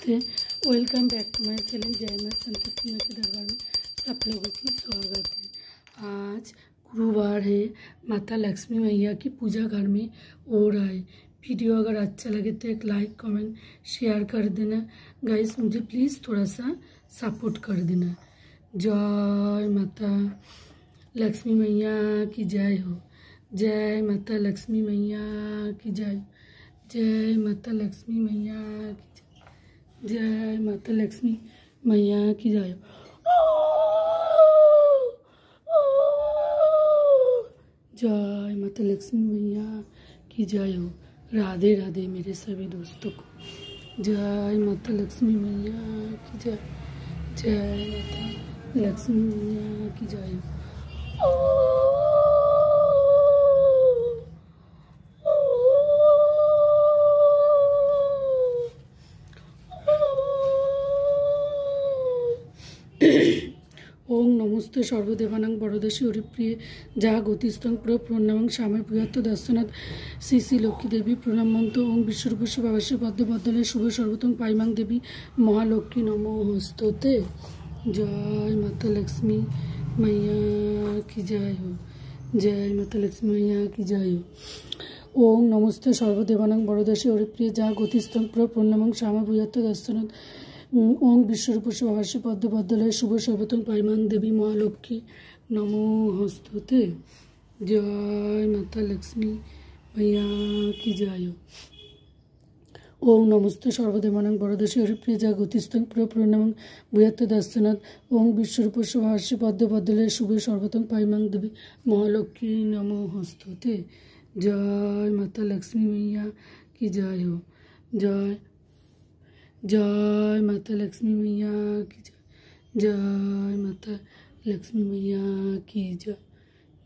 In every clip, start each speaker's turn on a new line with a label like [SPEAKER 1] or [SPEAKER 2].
[SPEAKER 1] नमस्ते, welcome back to my channel जय मां संतोषी मां के दरबार में सब लोगों की स्वागत है। आज गुरुवार है, माता लक्ष्मी मैया की पूजा घर में हो रहा है। वीडियो अगर अच्छा लगे तो एक लाइक कमेंट शेयर कर देना गाइस, मुझे प्लीज़ थोड़ा सा सपोर्ट कर देना। जय माता लक्ष्मी मैया की जय हो। जय माता लक्ष्मी मैया की जय। जय माता लक्ष्मी मैया की जय। जय माता लक्ष्मी मैया की जय। जय माता लक्ष्मी मैया की जय हो। राधे राधे मेरे सभी दोस्तों को। जय माता लक्ष्मी मैया की जय। जय माता लक्ष्मी मैया की जय हो। ओम नमस्ते सर्वदेवानां बड़देशी हरिप्रिय जा गतिस्थं प्र प्रणामं स्वामी बृहत्त दर्शनाथ श्री श्री लक्ष्मी देवी प्रणाम मंत्र ओम विश्वरूपस्य बाबासी पद्म पद्मले शुभ सर्वतम पाइमां देवी महालक्ष्मी नमो हस्तते। जय माता लक्ष्मी मैया की जय हो। जय माता लक्ष्मी मैया की जय हो। ओम नमस्ते सर्वदेवानां बड़देशी हरिप्रिय जा गतिस्थं प्र प्रणामं स्वामी बृहत्त दर्शनाथ ओम विश्वरूपस्य बाबासी पद्म पद्मले शुभ सर्वतम पाइमां देवी महालक्ष्मी नमो हस्तते। जय माता लक्ष्मी मैया की जय हो। ओम नमस्ते सर्वदेवानां बड़देशी हरिप्रिय जा गतिस्थं प्र प्रणामं बृहत्त दर्शनाथ ओम विश्वरूपस्य बाबासी पद्म पद्मले शुभ सर्वतम पाइमां देवी महालक्ष्मी नमो हस्तते। जय माता लक्ष्मी मैया की जय हो। जय जय माता लक्ष्मी मैया की जय। जय माता लक्ष्मी मैया की जय।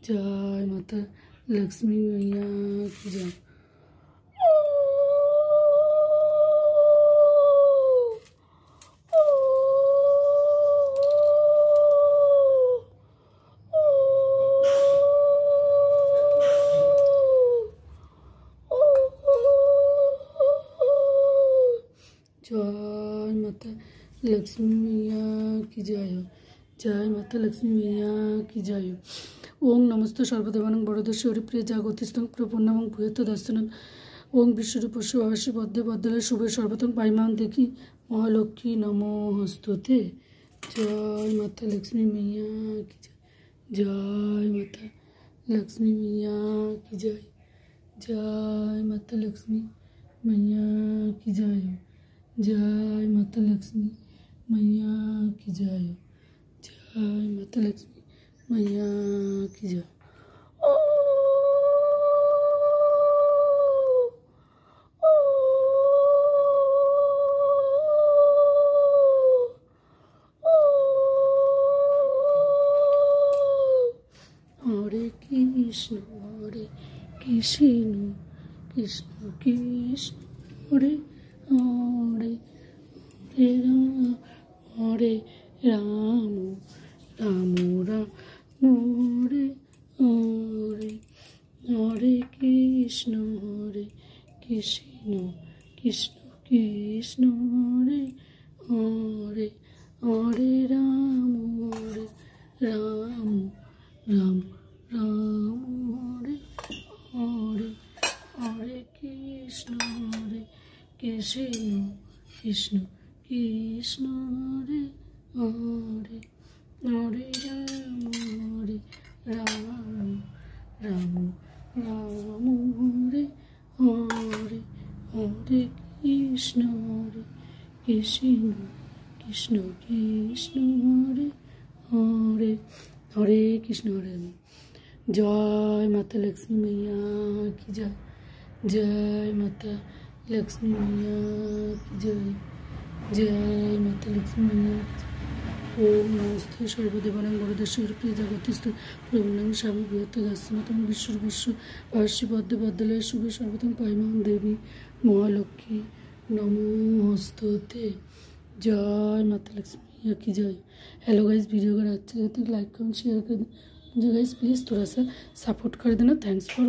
[SPEAKER 1] जय माता लक्ष्मी मैया की जय। जय माता लक्ष्मी मैया की जय हो। जय माता लक्ष्मी मैया की जय हो। ओम नमस्ते सर्वदेवानां बड़देशी हरिप्रिय जा गतिस्थं प्र प्रणामं बृहत्त दर्शनाथ ओम विश्वरूपस्य बाबासी पद्म पद्मले शुभ सर्वतम पाइमां देवी महालक्ष्मी नमो हस्तते। जय माता लक्ष्मी मैया की जय। जय माता लक्ष्मी मैया की जय। जय माता लक्ष्मी मैया की जय हो। जय माता लक्ष्मी मैया की जय हो। जय माता लक्ष्मी मैया की जय। हरे कृष्ण कृष्ण कृष्ण कृष्ण हरे हरे हरे राम राम राम हरे हरे हरे कृष्ण कृष्ण कृष्ण हरे हरे हरे राम राम राम हरे हरे हरे कृष्ण कृष्ण कृष्ण कृष्ण हरे हरे हरे राम राम राम हरे हरे हरे कृष्ण कृष्ण कृष्ण हरे हरे हरे कृष्ण हरे। जय माता लक्ष्मी मैया की जय। जय माता लक्ष्मी मैया की जय। जय माता लक्ष्मी मैया की जय। ओम नमस्ते सर्वदेवानां बड़देशी हरिप्रिय जा गतिस्थं प्र प्रणामं स्वामी बृहत्त दर्शनाथ ओम विश्वरूपस्य बाबासी पद्म पद्मले शुभ सर्वतम पाइमां देवी महालक्ष्मी नमो हस्तते। जय माता लक्ष्मी मैया की जय। हेलो गाइस, वीडियो अगर अच्छा लगे तो लाइक कमेंट शेयर कर देना। मुझे गाइस प्लीज़ थोड़ा सा सपोर्ट कर देना। Thanks for